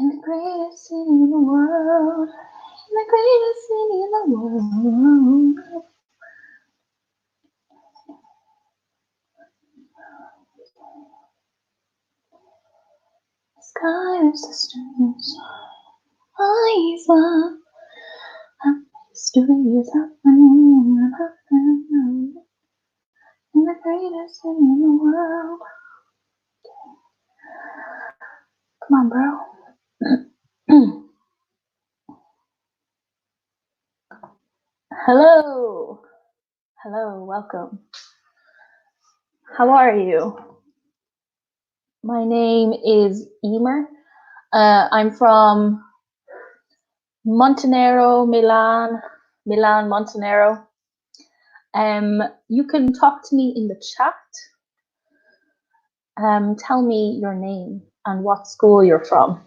In the greatest city in the world. In the greatest city in the world. The sky of systems. Eyes up. Stories happen. In the greatest city in the world. Come on, bro. Hello. Hello, welcome. How are you? My name is Emer. I'm from Montenero, Milan, Montenero. You can talk to me in the chat. Tell me your name and what school you're from.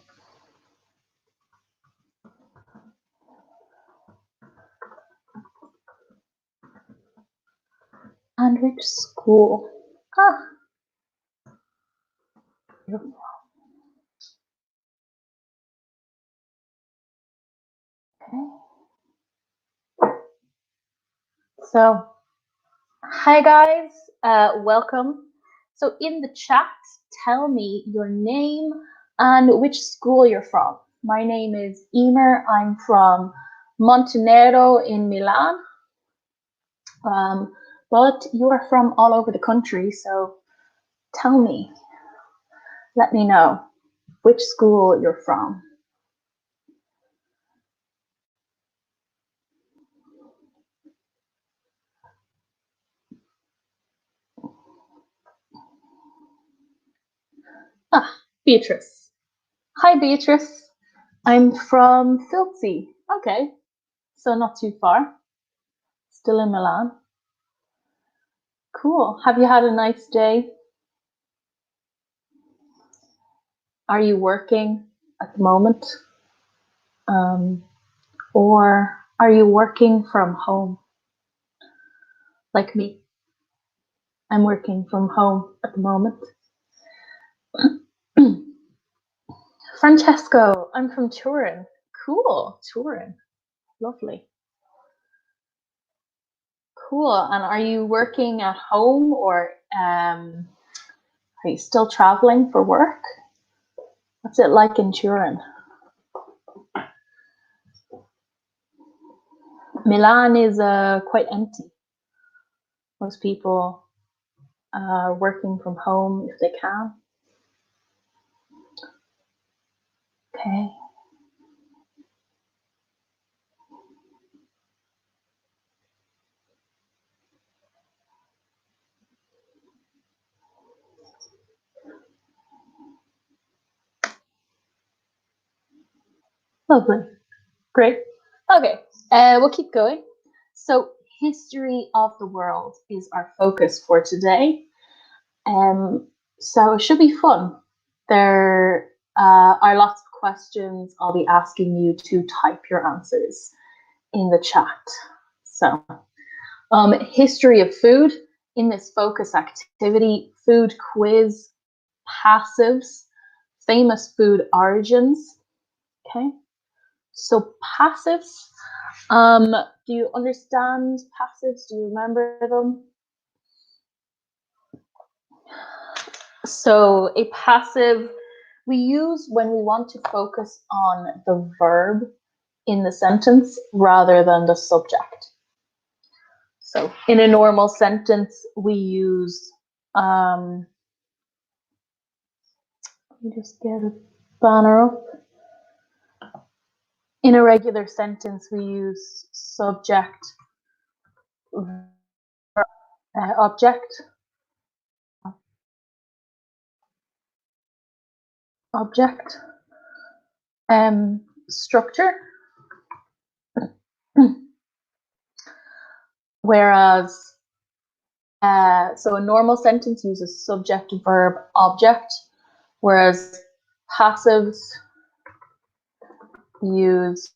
And which school? Beautiful. Okay. So, hi guys, welcome. So in the chat, tell me your name and which school you're from. My name is Emer. I'm from Montenero in Milan. But you are from all over the country, so tell me, let me know which school you're from. Beatrice. Hi, Beatrice. I'm from Filzi. Okay, so not too far. Still in Milan. Cool. Have you had a nice day? Are you working at the moment? Or are you working from home? Like me. I'm working from home at the moment. Francesco, I'm from Turin. Cool, Turin. Lovely. Cool. And are you working at home or are you still traveling for work? What's it like in Turin? Milan is quite empty. Most people are working from home if they can. Okay. Lovely. Great. Okay, we'll keep going. So history of the world is our focus for today. So it should be fun. There are lots of questions. I'll be asking you to type your answers in the chat. So history of food in this focus activity, food quiz, passives, famous food origins. Okay, so passives. Do you understand passives? Do you remember them? So a passive we use when we want to focus on the verb in the sentence rather than the subject. So in a normal sentence, we use, let me just get a banner up. In a regular sentence, we use subject, object, structure. Whereas, so a normal sentence uses subject, verb, object, whereas passives use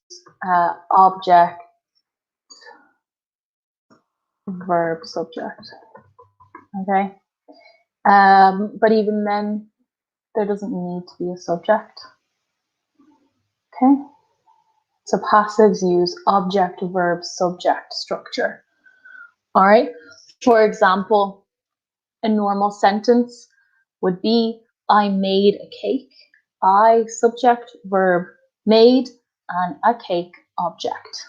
object, verb, subject. Okay. But even then, there doesn't need to be a subject. Okay. So passives use object, verb, subject structure. All right. For example, a normal sentence would be, I made a cake. I, subject, verb, made, and a cake, object.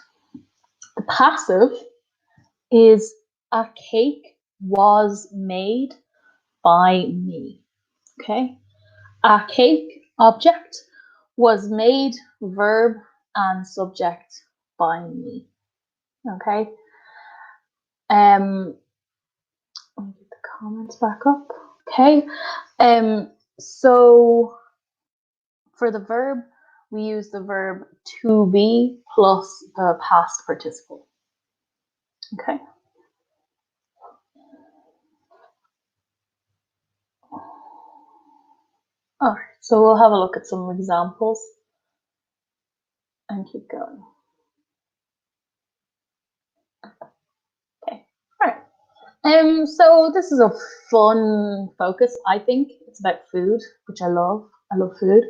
The passive is, a cake was made by me. Okay. A cake, object, was made, verb, and subject, by me. Okay. Let me get the comments back up. Okay. So for the verb, we use the verb to be plus the past participle. Okay. All right. So we'll have a look at some examples and keep going. Okay. All right. So this is a fun focus, I think. It's about food, which I love. I love food.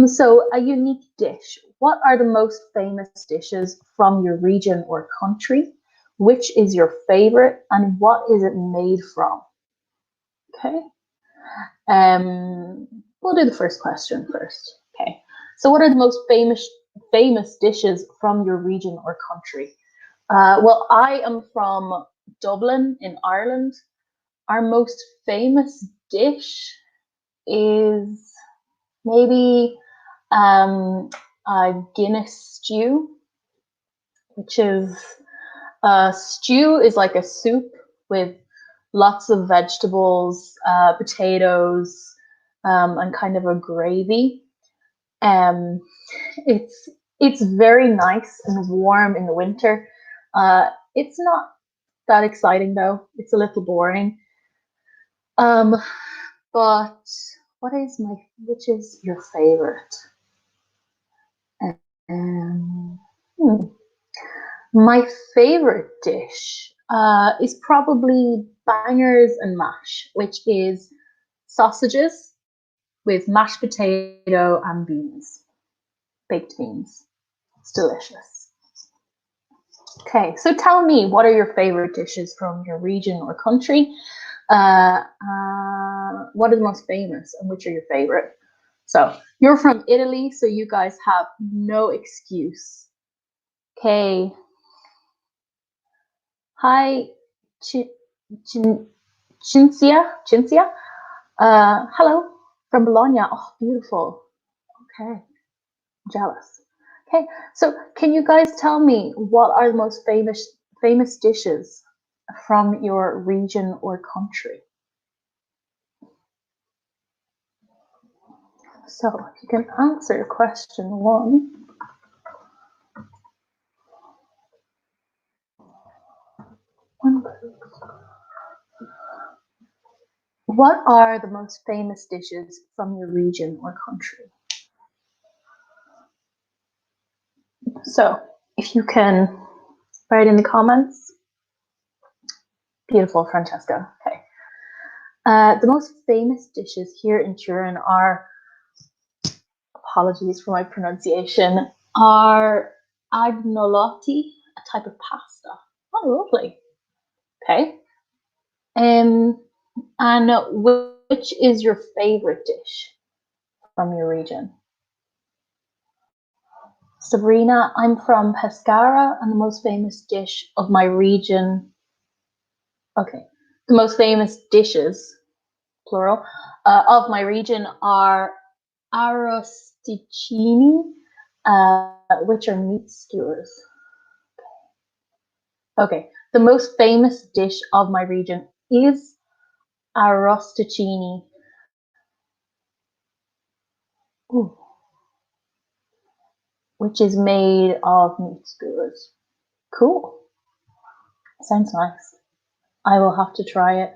So a unique dish. What are the most famous dishes from your region or country? Which is your favorite and what is it made from? Okay. We'll do the first question first. Okay. So what are the most famous dishes from your region or country? Well, I am from Dublin in Ireland. Our most famous dish is maybe a Guinness stew, which is stew is like a soup with lots of vegetables, potatoes, and kind of a gravy. It's it's very nice and warm in the winter. It's not that exciting though. It's a little boring. But which is your favorite? Um, hmm. My favorite dish is probably bangers and mash, which is sausages with mashed potato and beans, baked beans. It's delicious. Okay, so tell me, what are your favorite dishes from your region or country? What are the most famous and which are your favorite? So you're from Italy, so you guys have no excuse. Okay. Hi, Cinzia. Hello from Bologna. Oh, beautiful. Okay, jealous. Okay, so can you guys tell me what are the most famous dishes from your region or country? So if you can answer question one. What are the most famous dishes from your region or country? So if you can write in the comments. Beautiful, Francesca. Okay. The most famous dishes here in Turin are, apologies for my pronunciation, are agnolotti, a type of pasta. Oh, lovely. Okay. And which is your favorite dish from your region? Sabrina, I'm from Pescara, and the most famous dish of my region. Okay. The most famous dishes, plural, of my region are arrosticini, which are meat skewers. Okay, the most famous dish of my region is arrosticini. Ooh. Which is made of meat skewers. Cool. Sounds nice. I will have to try it.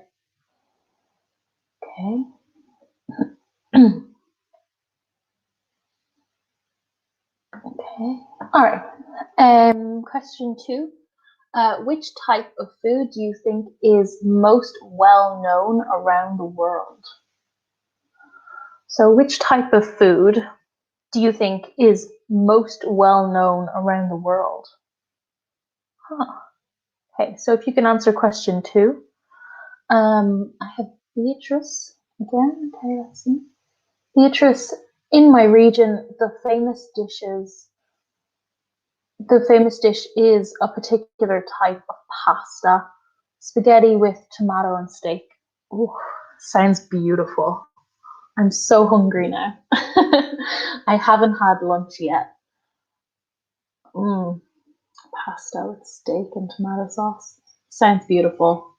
Okay. Okay. All right. Question two. Which type of food do you think is most well known around the world? So which type of food do you think is most well known around the world? Huh. Okay, so if you can answer question 2. I have Beatrice again. Okay, let's see. Beatrice, in my region, the famous dish is a particular type of pasta, spaghetti with tomato and steak. Ooh, sounds beautiful. I'm so hungry now. I haven't had lunch yet. Pasta with steak and tomato sauce. Sounds beautiful.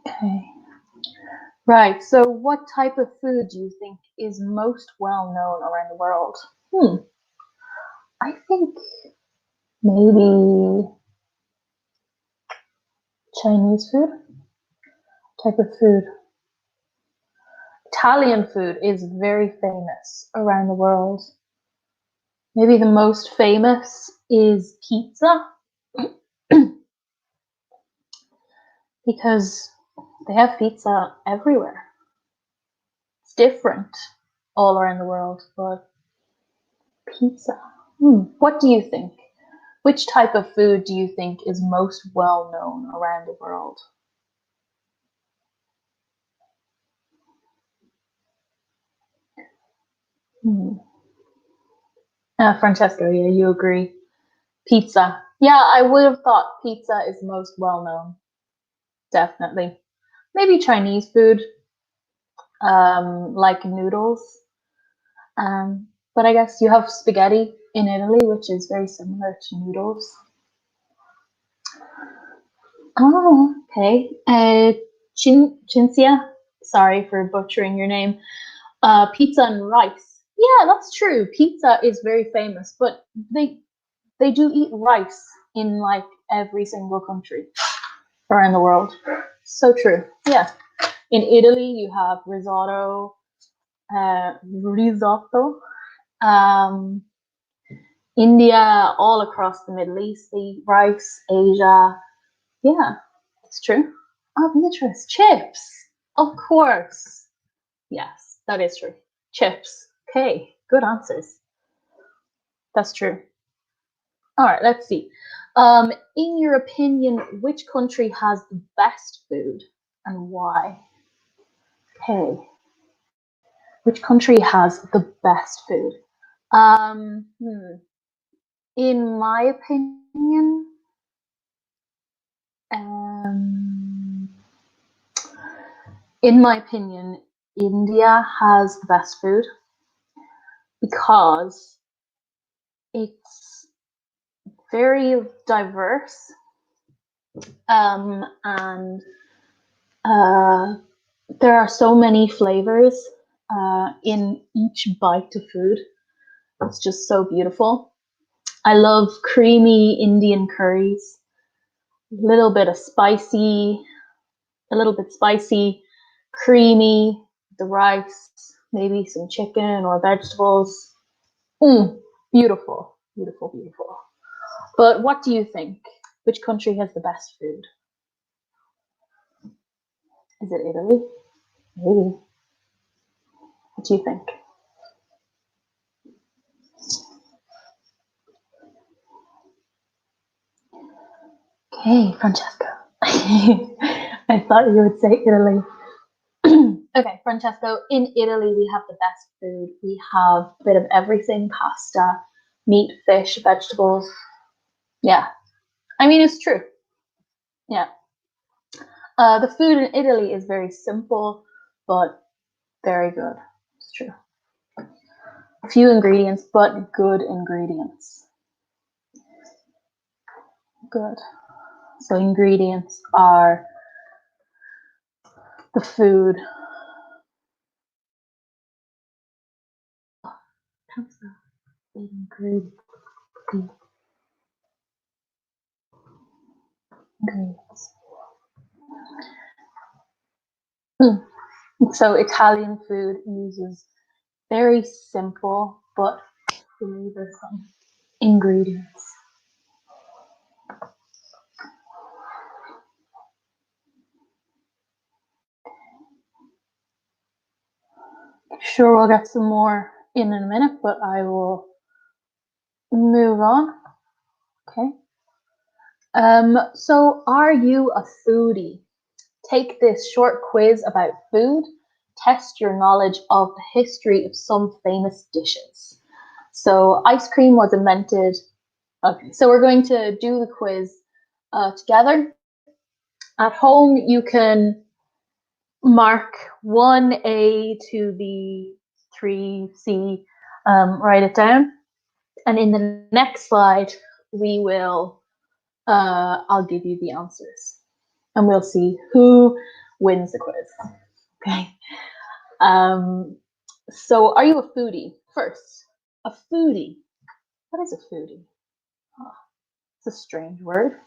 Okay. Right, so what type of food do you think is most well known around the world? I think maybe Chinese food. Type of food. Italian food is very famous around the world. Maybe the most famous is pizza because they have pizza everywhere. It's different all around the world, but pizza. What do you think? Which type of food do you think is most well known around the world? Francesco, yeah, you agree. Pizza. Yeah, I would have thought pizza is most well known. Definitely. Maybe Chinese food, like noodles. But I guess you have spaghetti in Italy, which is very similar to noodles. Oh, okay. Cinzia, sorry for butchering your name. Pizza and rice. Yeah, that's true. Pizza is very famous, but they do eat rice in like every single country around the world. So true. Yeah. In Italy, you have risotto. India, all across the Middle East, they eat rice. Asia. Yeah, it's true. Oh, Beatrice, chips. Of course. Yes, that is true. Chips. Okay, good answers. That's true. All right, let's see. In your opinion, which country has the best food and why? Okay. Which country has the best food? Um, hmm. In my opinion, um, India has the best food because it's very diverse, and there are so many flavors in each bite of food. It's just so beautiful. I love creamy Indian curries, a little bit spicy, creamy, the rice, maybe some chicken or vegetables. Beautiful, beautiful, beautiful. But what do you think? Which country has the best food? Is it Italy? Maybe. What do you think? Okay, Francesco. I thought you would say Italy. Okay, Francesco, in Italy we have the best food. We have a bit of everything: pasta, meat, fish, vegetables. Yeah, I mean, it's true. Yeah. The food in Italy is very simple, but very good. It's true. Few ingredients, but good ingredients. Good. So ingredients are the food. Ingredients. So Italian food uses very simple but flavorsome ingredients. Sure, we'll get some more in a minute, but I will move on. Okay. So are you a foodie? Take this short quiz about food. Test your knowledge of the history of some famous dishes. So ice cream was invented. Okay, so we're going to do the quiz together. At home, you can mark 1A to the 3C, write it down. And in the next slide, we will, I'll give you the answers. And we'll see who wins the quiz. Okay. So are you a foodie? First, a foodie. What is a foodie? Oh, it's a strange word.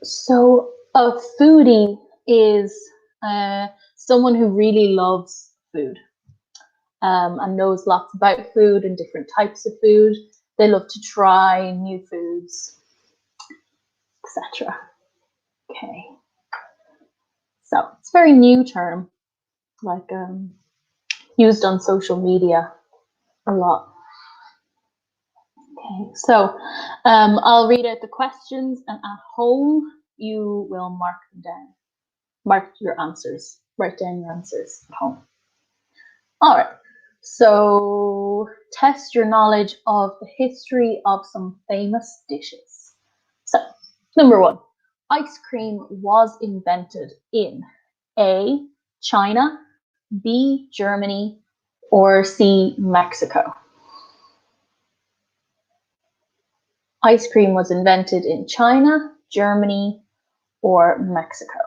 So a foodie is someone who really loves food and knows lots about food and different types of food. They love to try new foods, etc. Okay. So it's a very new term, like used on social media a lot. Okay, so I'll read out the questions, and at home you will mark them down. Mark your answers. Write down your answers at home. All right. So test your knowledge of the history of some famous dishes. So number 1, ice cream was invented in A, China, B, Germany, or C, Mexico. Ice cream was invented in China, Germany, or Mexico.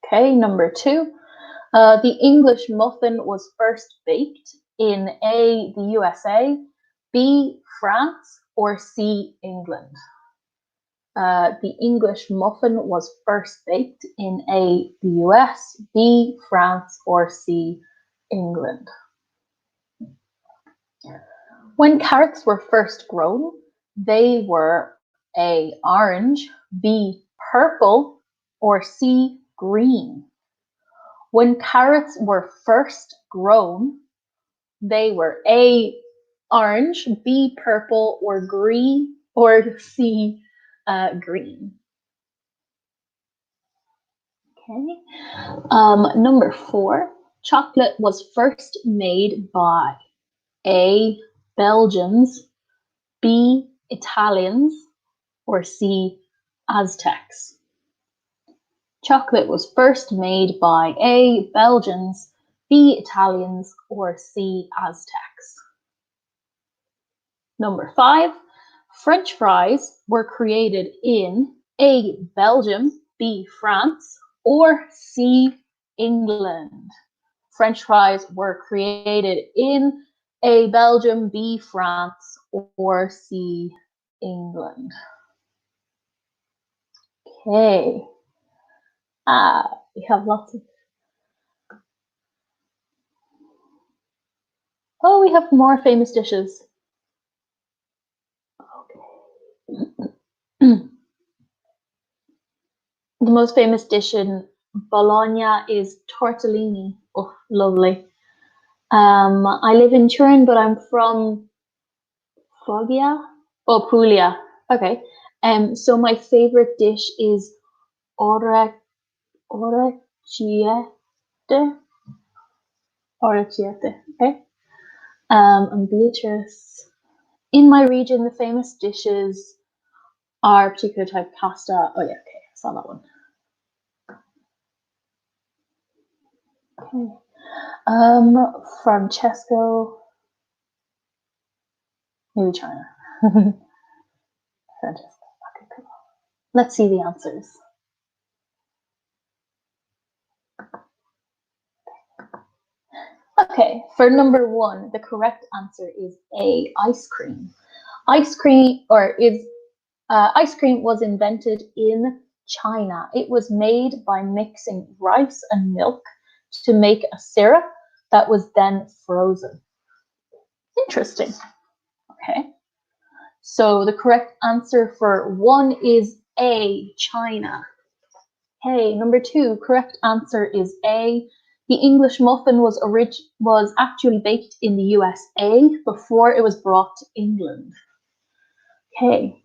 Okay, number 2. The English muffin was first baked in A, the USA, B, France, or C, England. The English muffin was first baked in A, the US, B, France, or C, England. When carrots were first grown, they were A, orange, B, purple, or C, green. When carrots were first grown, they were A, orange, B, purple, or green, or C, green. Okay. Number 4, chocolate was first made by A, Belgians, B, Italians, or C, Aztecs. Chocolate was first made by A, Belgians, B, Italians, or C, Aztecs. Number 5, French fries were created in A, Belgium, B, France, or C, England. French fries were created in A, Belgium, B, France, or C, England. Okay. We have lots of... Oh, we have more famous dishes. Okay. The most famous dish in Bologna is tortellini. Oh, lovely. I live in Turin, but I'm from Foggia? Oh, Puglia. Okay. So my favorite dish is orecchiette. Orecchiette. Okay. I'm Beatrice. In my region, the famous dishes are particular type pasta. Oh yeah, okay, I saw that one. Okay. Francesco. Maybe China. Francesco. Okay, cool. Let's see the answers. Okay, for number 1, the correct answer is A, ice cream. Ice cream was invented in China. It was made by mixing rice and milk to make a syrup that was then frozen. Interesting. Okay. So the correct answer for 1 is A, China. Okay, number 2, correct answer is A, The English muffin was actually baked in the USA before it was brought to England. Okay,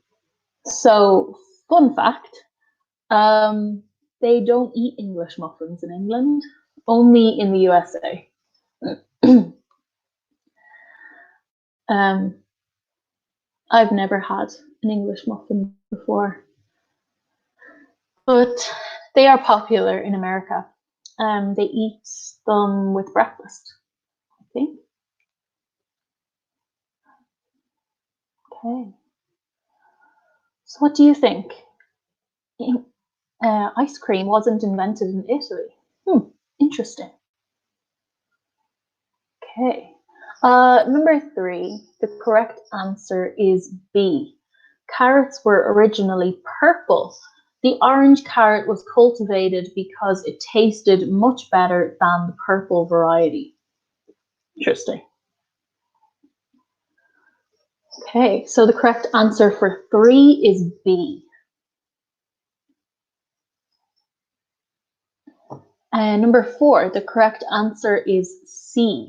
so fun fact, they don't eat English muffins in England, only in the USA. I've never had an English muffin before, but they are popular in America. They eat them with breakfast, I think. Okay. So what do you think? Ice cream wasn't invented in Italy. Interesting. Okay. Number 3, the correct answer is B. Carrots were originally purple. The orange carrot was cultivated because it tasted much better than the purple variety. Interesting. Okay, so the correct answer for 3 is B. And number 4, the correct answer is C.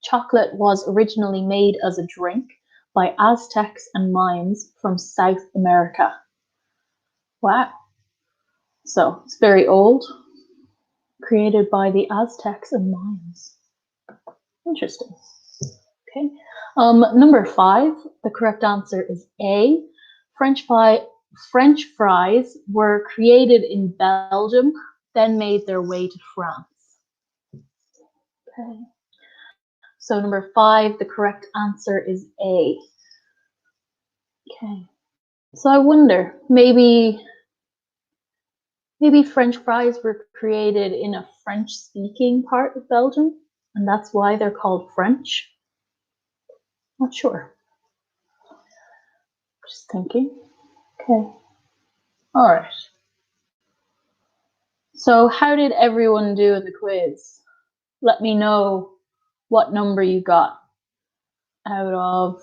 Chocolate was originally made as a drink by Aztecs and Mayans from South America. Wow. So it's very old, created by the Aztecs and Mayans. Interesting. Okay. Number 5, the correct answer is A. French fries were created in Belgium, then made their way to France. Okay. So number 5, the correct answer is A. Okay. So I wonder, maybe French fries were created in a French-speaking part of Belgium, and that's why they're called French. Not sure. Just thinking. Okay. All right. So how did everyone do in the quiz? Let me know what number you got out of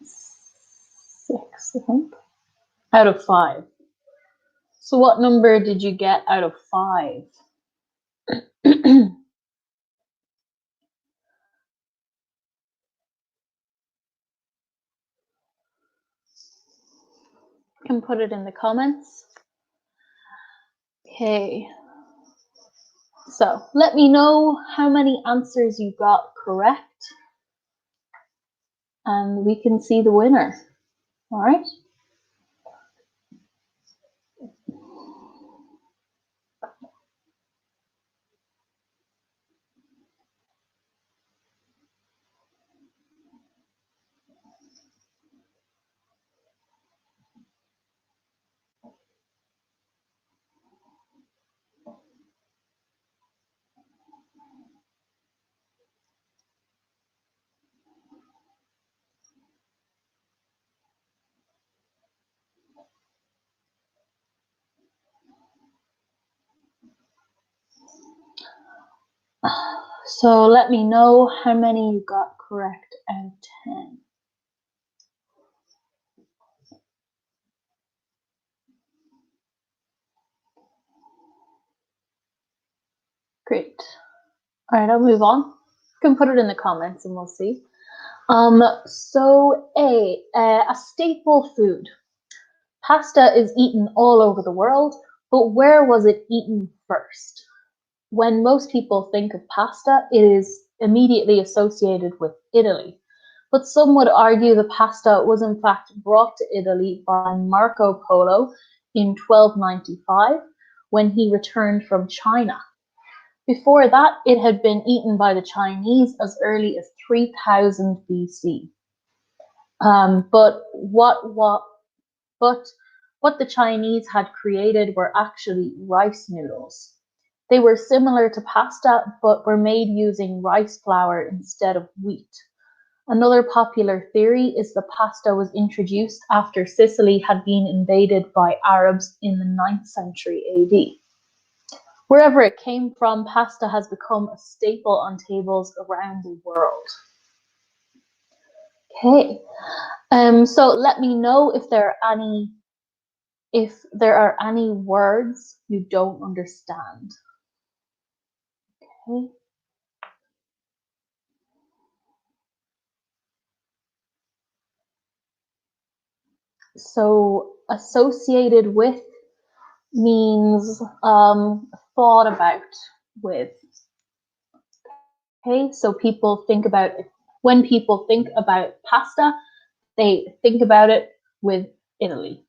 6, I think. Out of 5. So what number did you get out of 5? Can put it in the comments. Okay. So let me know how many answers you got correct, and we can see the winner. All right. So let me know how many you got correct out of 10. Great. All right, I'll move on. You can put it in the comments and we'll see. So a staple food. Pasta is eaten all over the world, but where was it eaten first? When most people think of pasta, it is immediately associated with Italy. But some would argue the pasta was in fact brought to Italy by Marco Polo in 1295 when he returned from China. Before that, it had been eaten by the Chinese as early as 3000 BC. But what the Chinese had created were actually rice noodles. They were similar to pasta, but were made using rice flour instead of wheat. Another popular theory is the pasta was introduced after Sicily had been invaded by Arabs in the 9th century AD. Wherever it came from, pasta has become a staple on tables around the world. Okay, so let me know if there are any words you don't understand. Okay. So associated with means thought about with. Okay, so people think about, when people think about pasta, they think about it with Italy.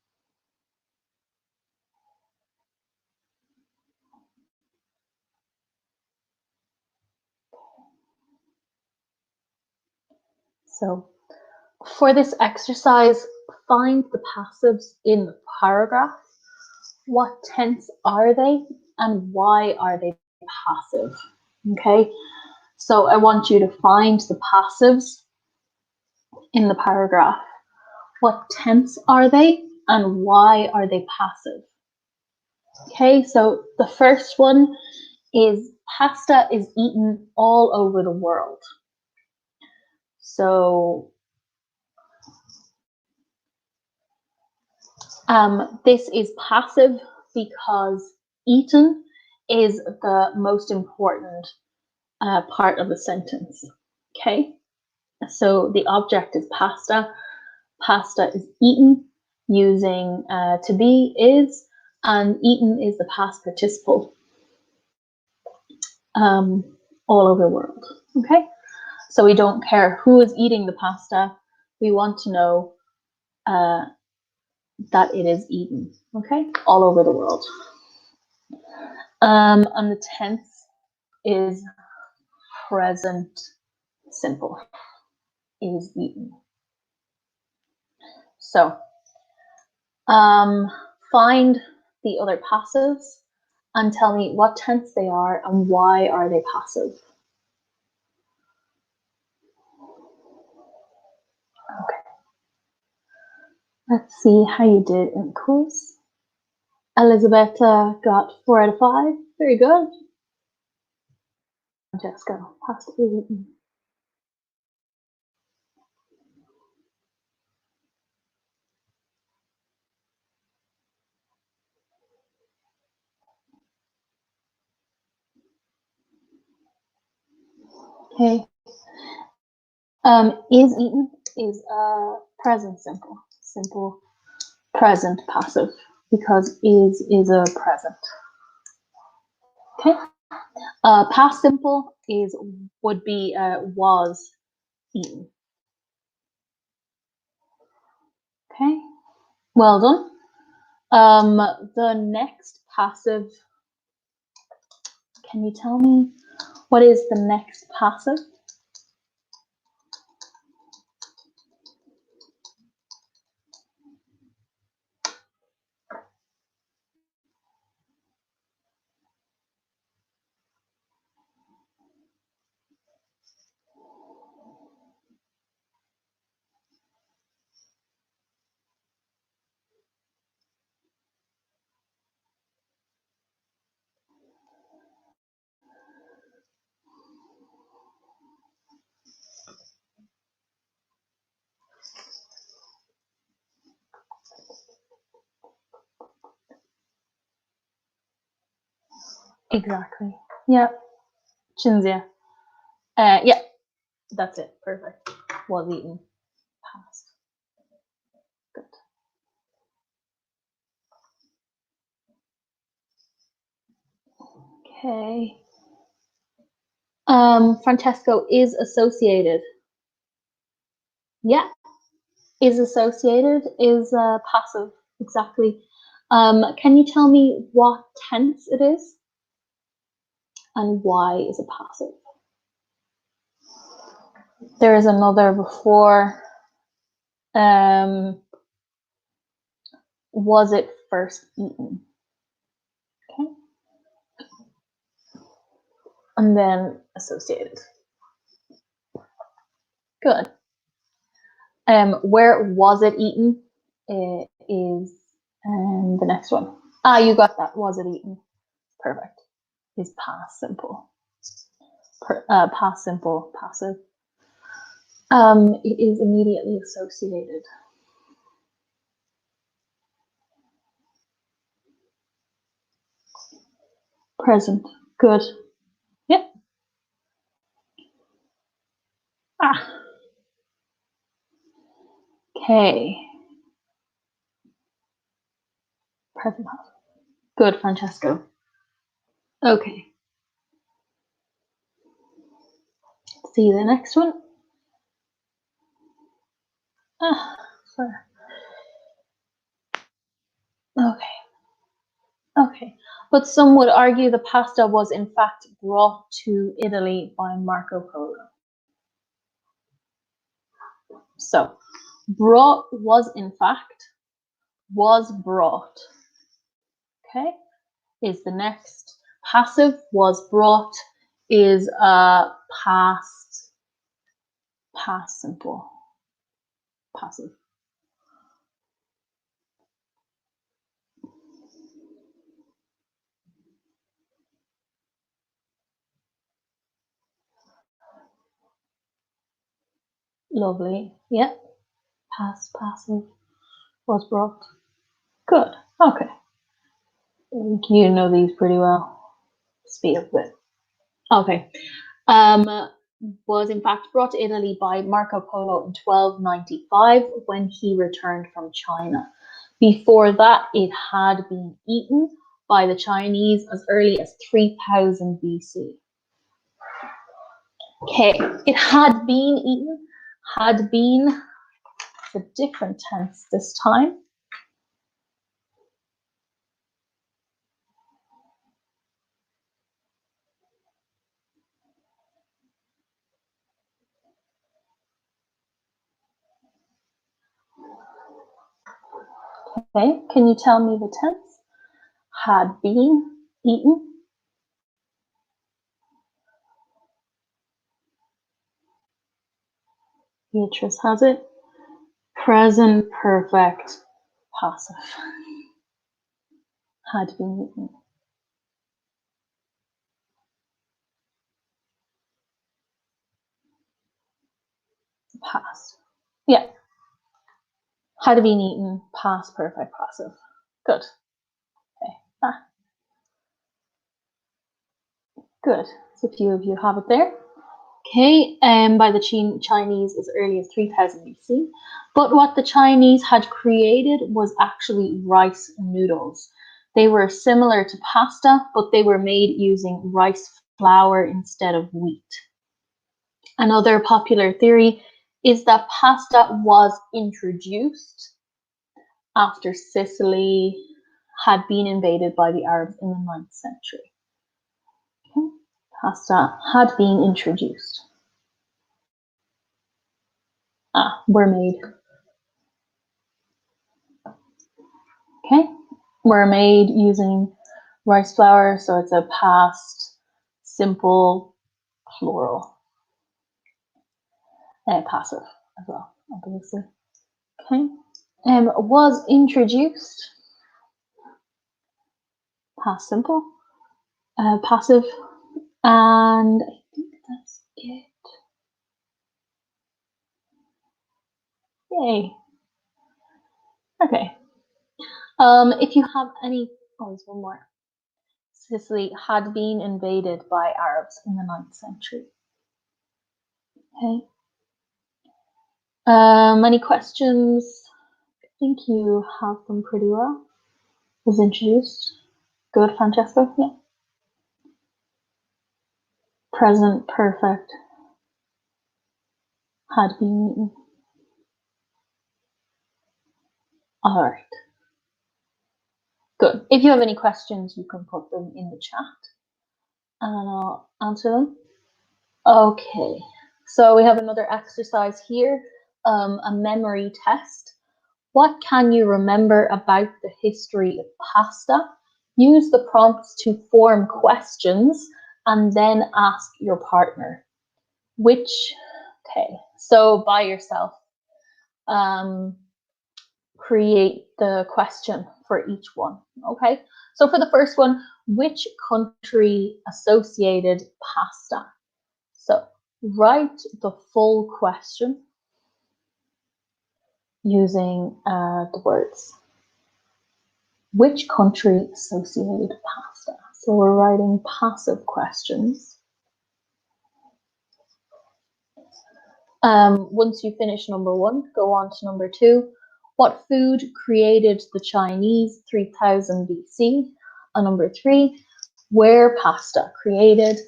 So for this exercise, find the passives in the paragraph. What tense are they and why are they passive? Okay, so I want you to find the passives in the paragraph. What tense are they and why are they passive? Okay, so the first one is pasta is eaten all over the world. So this is passive because eaten is the most important part of the sentence. Okay, so the object is pasta. Pasta is eaten using to be, is, and eaten is the past participle all over the world. Okay, so we don't care who is eating the pasta. We want to know that it is eaten. Okay, all over the world. And the tense is present simple, is eaten. So find the other passives and tell me what tense they are and why are they passive. Okay. Let's see how you did in the quiz. Elisabetta got 4 out of 5. Very good. Jessica, pasta is eaten. Okay. Is eaten is present simple. Simple present passive because is a present. Okay. Past simple is would be was eaten. Okay. Well done. The next passive. Can you tell me what is the next passive? Exactly. Yeah. Cinzia. Yeah, that's it. Perfect. Was eaten. Past. Good. Okay. Francesco is associated. Yeah, is associated is passive. Exactly. Can you tell me what tense it is and why is it passive? There is another before. Was it first eaten? Okay. And then associated. Good. Where was it eaten? It is the next one. Ah, you got that. Was it eaten? Perfect. Is past simple. Past simple, passive. It is immediately associated. Present. Good. Yep. Okay. Present passive. Good, Francesco. Okay. See the next one. Sorry. Okay. Okay. But some would argue the pasta was in fact brought to Italy by Marco Polo. So, brought was in fact, was brought. Okay, is the next. Passive was brought is past simple. Passive. Lovely. Yep. Past passive was brought. Good. Okay. You know these pretty well. Speed up a bit. Okay. Was in fact brought to Italy by Marco Polo in 1295 when he returned from China. Before that, it had been eaten by the Chinese as early as 3000 BC. Okay, it had been eaten, had been, it's a different tense this time. Okay, can you tell me the tense? Had been eaten. Beatrice has it. Present perfect passive. Had been eaten. Past. Yeah. Had been eaten. Past perfect passive. Good. Okay. Good. So a few of you have it there. Okay, by the Chinese as early as 3000 BC. But what the Chinese had created was actually rice noodles. They were similar to pasta, but they were made using rice flour instead of wheat. Another popular theory is that pasta was introduced after Sicily had been invaded by the Arabs in the 9th century. Okay. Pasta had been introduced. Were made. Okay, were made using rice flour, so it's a past simple plural. Passive as well, obviously. Okay, was introduced. Past simple. Passive, and I think that's it. Yay. Okay. If you have any, there's one more. Sicily had been invaded by Arabs in the 9th century. Okay. Any questions? I think you have them pretty well. Was introduced. Good, Francesco? Yeah. Present perfect. Had been eaten. All right. Good. If you have any questions, you can put them in the chat and I'll answer them. Okay. So we have another exercise here, a memory test. What can you remember about the history of pasta? Use the prompts to form questions and then ask your partner. Okay, so by yourself, create the question for each one, okay? So for the first one, which country associated pasta? So write the full question using the words. Which country associated pasta? So we're writing passive questions. Once you finish number 1, go on to number 2. What food created the Chinese 3000 BC? And number 3, where pasta created?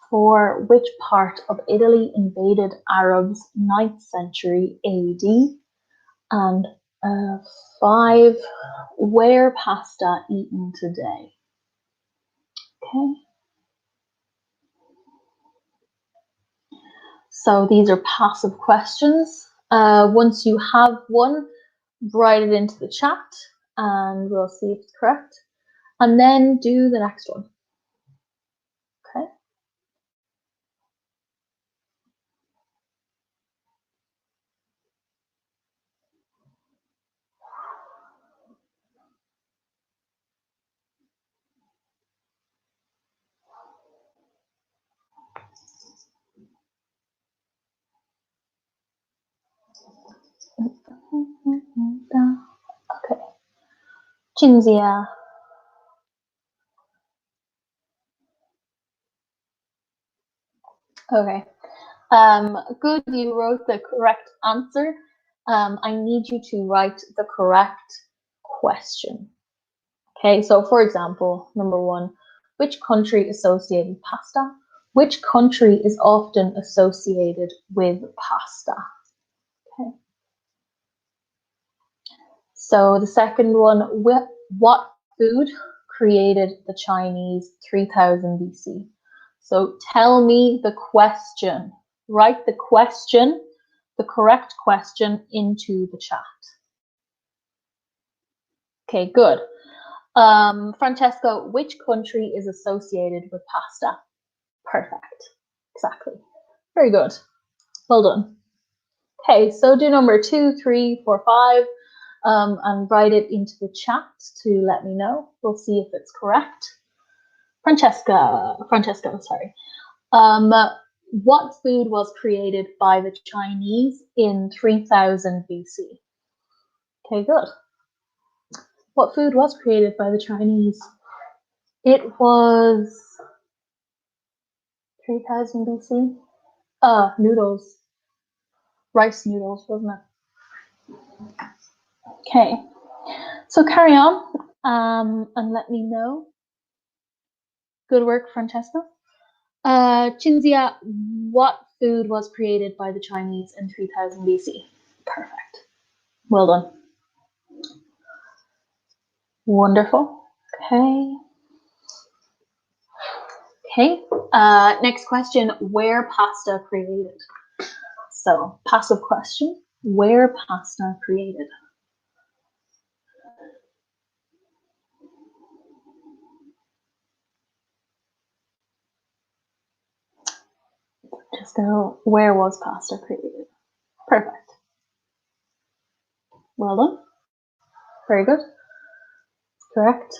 4, which part of Italy invaded Arabs 9th century AD? And 5, where pasta eaten today? Okay. So these are passive questions. Once you have one, write it into the chat and we'll see if it's correct. And then do the next one. Okay. Okay. Jinzia. Okay. Good, you wrote the correct answer. I need you to write the correct question. Okay, so for example, number 1, which country associated pasta? Which country is often associated with pasta? Okay. So the second one, what food created the Chinese 3000 BC? So tell me the question. Write the question, the correct question, into the chat. Okay, good. Francesco, which country is associated with pasta? Perfect. Exactly. Very good. Well done. Okay, so do number 2, 3, 4, 5, and write it into the chat to let me know. We'll see if it's correct. Francesco, sorry. What food was created by the Chinese in 3000 BC? Okay, good. What food was created by the Chinese? It was 3000 BC. Noodles. Rice noodles, wasn't it? Okay. So carry on and let me know. Good work, Francesco. Chinzia, what food was created by the Chinese in 3000 BC? Perfect. Well done. Wonderful. Okay. Okay. Next question, where pasta created? So, passive question, where pasta created? Just go, where was pasta created? Perfect. Well done. Very good. Correct.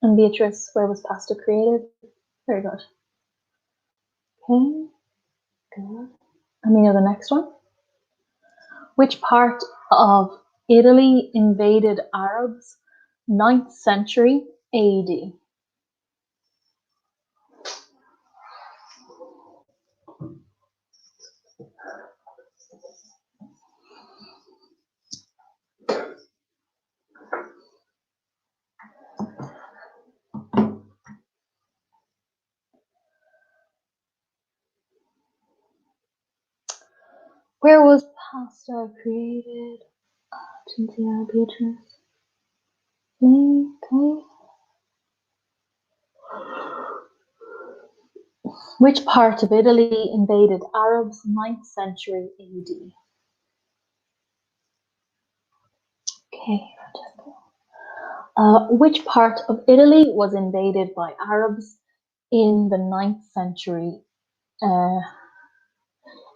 And Beatrice, where was pasta created? Very good. Okay. Good. Let me know the next one. Which part of Italy invaded Arabs 9th century AD? Where was pasta created? Cynthia, Beatrice. Okay. Which part of Italy invaded Arabs 9th century AD? Okay. Which part of Italy was invaded by Arabs in the 9th century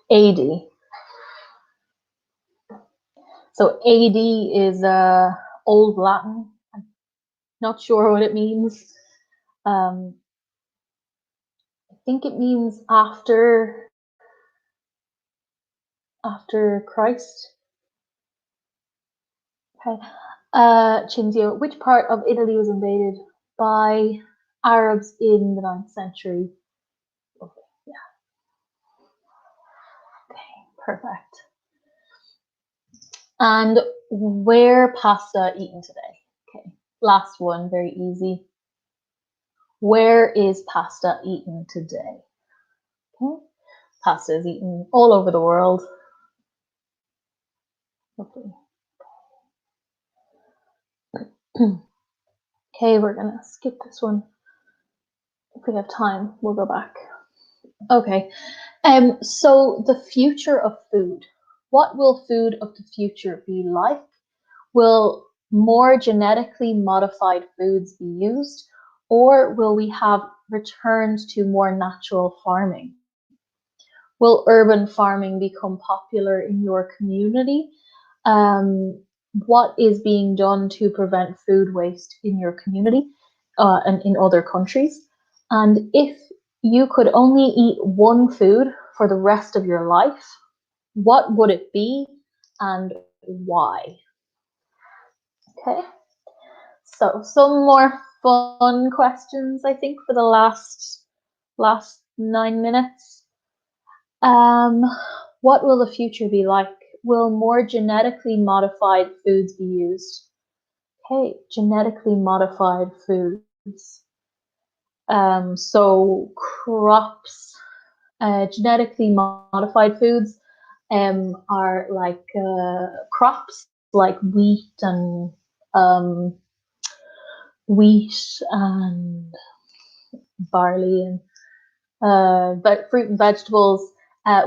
AD? So AD is Old Latin. I'm not sure what it means. I think it means after Christ. Okay. Cinzio, which part of Italy was invaded by Arabs in the 9th century? Okay, yeah. Okay. Perfect. And where pasta eaten today? Okay, last one, very easy. Where is pasta eaten today? Okay, pasta is eaten all over the world. Lovely. Okay, we're gonna skip this one. If we have time, we'll go back. Okay, so the future of food. What will food of the future be like? Will more genetically modified foods be used, or will we have returned to more natural farming? Will urban farming become popular in your community? What is being done to prevent food waste in your community and in other countries? And if you could only eat one food for the rest of your life, what would it be and why? Okay, so some more fun questions, I think, for the last 9 minutes. What will the future be like? Will more genetically modified foods be used? Okay, genetically modified foods. So crops, genetically modified foods are like crops like um, wheat and barley and but fruit and vegetables,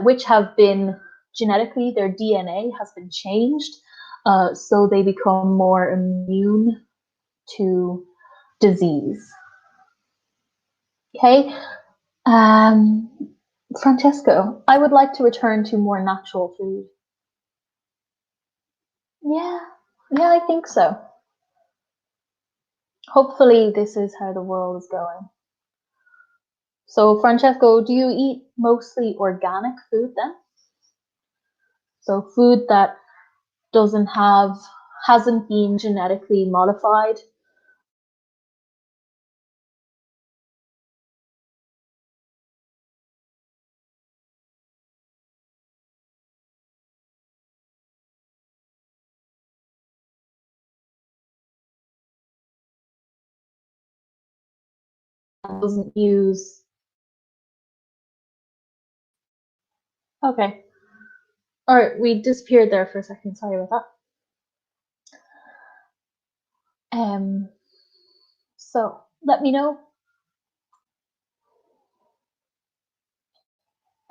which have been genetically, their DNA has been changed, so they become more immune to disease. Okay, um, Francesco, I would like to return to more natural food. Yeah, yeah, I think so. Hopefully, this is how the world is going. So, Francesco, do you eat mostly organic food then? So, food that hasn't been genetically modified. Doesn't use. Okay. All right, we disappeared there for a second. Sorry about that. So let me know.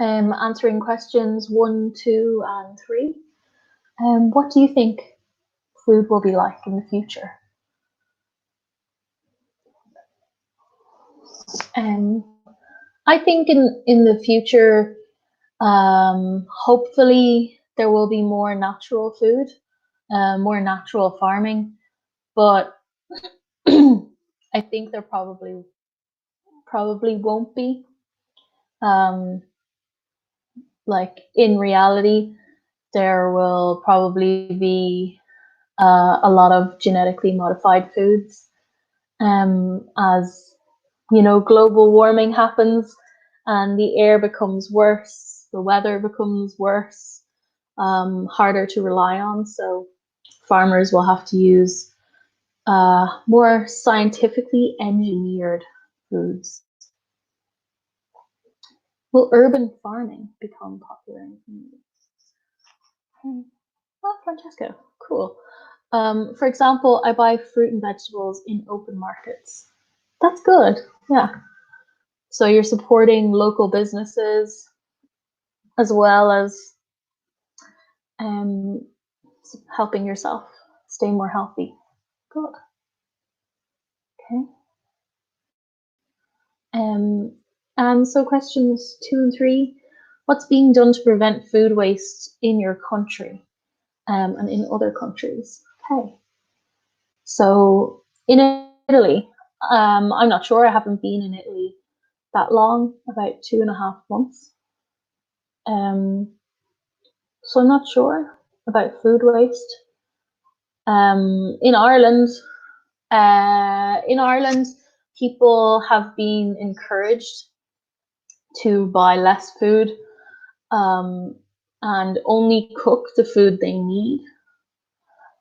Answering questions 1, 2, and 3. What do you think food will be like in the future? I think in the future, hopefully there will be more natural food, more natural farming, but I think there probably won't be. Like in reality, there will probably be a lot of genetically modified foods as global warming happens and the air becomes worse, the weather becomes worse, harder to rely on. So farmers will have to use more scientifically engineered foods. Will urban farming become popular in communities? Oh, Francesco, cool. For example, I buy fruit and vegetables in open markets. That's good. Yeah. So you're supporting local businesses as well as um, helping yourself stay more healthy. Good. Okay. And so questions 2 and 3. What's being done to prevent food waste in your country and in other countries? Okay. So in Italy, I'm not sure. I haven't been in Italy that long, about 2.5 months. So I'm not sure about food waste. In Ireland, people have been encouraged to buy less food. and only cook the food they need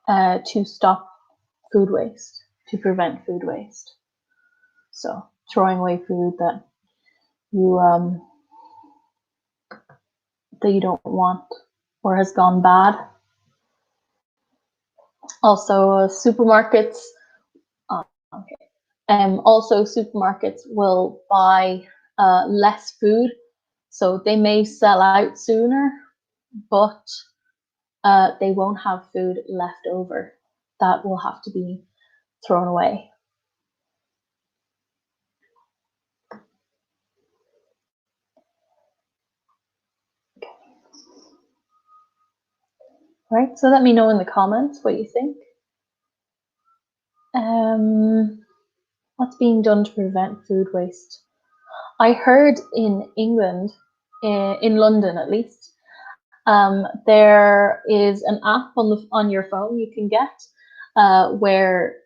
to stop food waste, to prevent food waste. So throwing away food that you don't want or has gone bad. Also, supermarkets. Also, supermarkets will buy less food, so they may sell out sooner, but they won't have food left over that will have to be thrown away. Okay. All right, so let me know in the comments what you think. What's being done to prevent food waste? I heard in England, in London at least, there is an app on your phone you can get where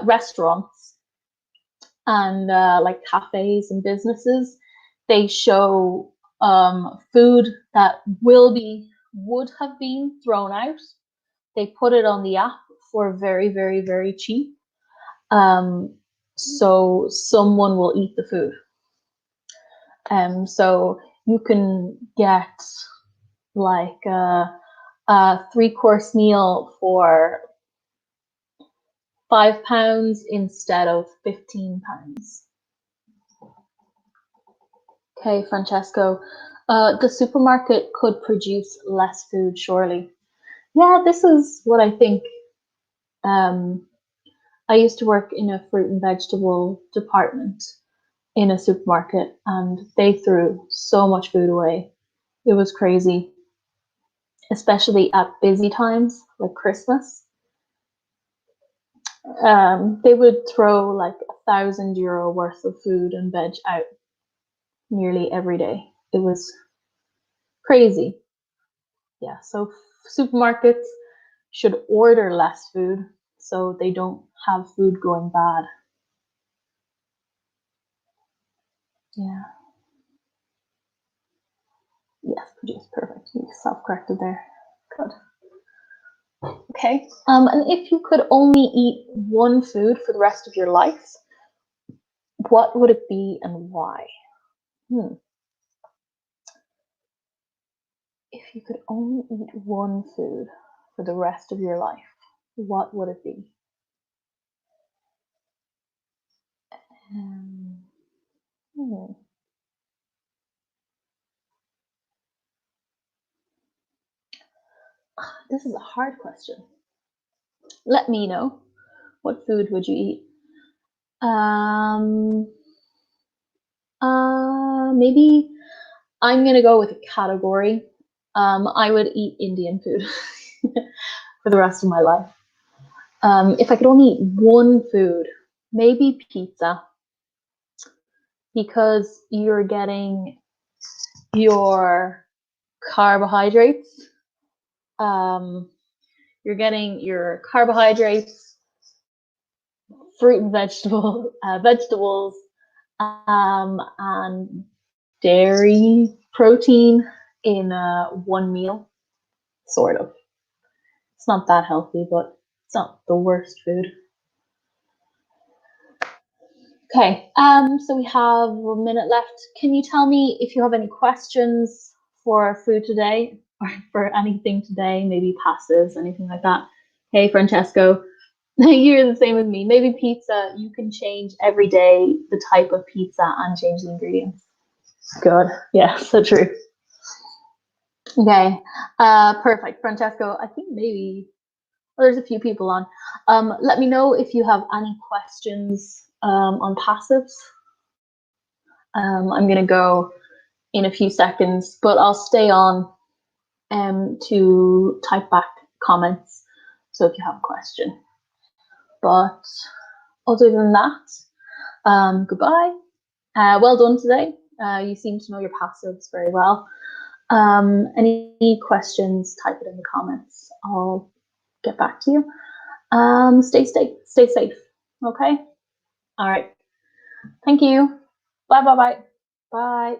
restaurants and like cafes and businesses, they show food that would have been thrown out. They put it on the app for very, very, very cheap. So someone will eat the food. So you can get like a 3-course meal for £5 instead of £15. Okay, Francesco. The supermarket could produce less food, surely. Yeah, this is what I think. I used to work in a fruit and vegetable department in a supermarket, and they threw so much food away. It was crazy, especially at busy times like Christmas. They would throw like €1,000 worth of food and veg out nearly every day. It was crazy. Yeah, so supermarkets should order less food so they don't have food going bad. Yeah. Yes, produce, perfect. You self-corrected there. Good. Okay. And if you could only eat one food for the rest of your life, what would it be and why? If you could only eat one food for the rest of your life, what would it be? This is a hard question. Let me know. What food would you eat? Maybe I'm gonna go with a category. I would eat Indian food for the rest of my life. If I could only eat one food, maybe pizza, because you're getting your carbohydrates. You're getting your carbohydrates, fruit and vegetables, and dairy protein in one meal, sort of. It's not that healthy, but it's not the worst food. Okay, so we have a minute left. Can you tell me if you have any questions for food today or for anything today, maybe passives, anything like that? Hey, Francesco, you're the same as me. Maybe pizza, you can change every day the type of pizza and change the ingredients. Good. Yeah, so true. Okay, perfect. Francesco, I think maybe there's a few people on. Let me know if you have any questions on passives. I'm going to go in a few seconds, but I'll stay on to type back comments. So if you have a question. But other than that, goodbye. Well done today. You seem to know your passives very well. Any questions, type it in the comments. I'll get back to you. Stay safe. Okay. All right. Thank you. Bye.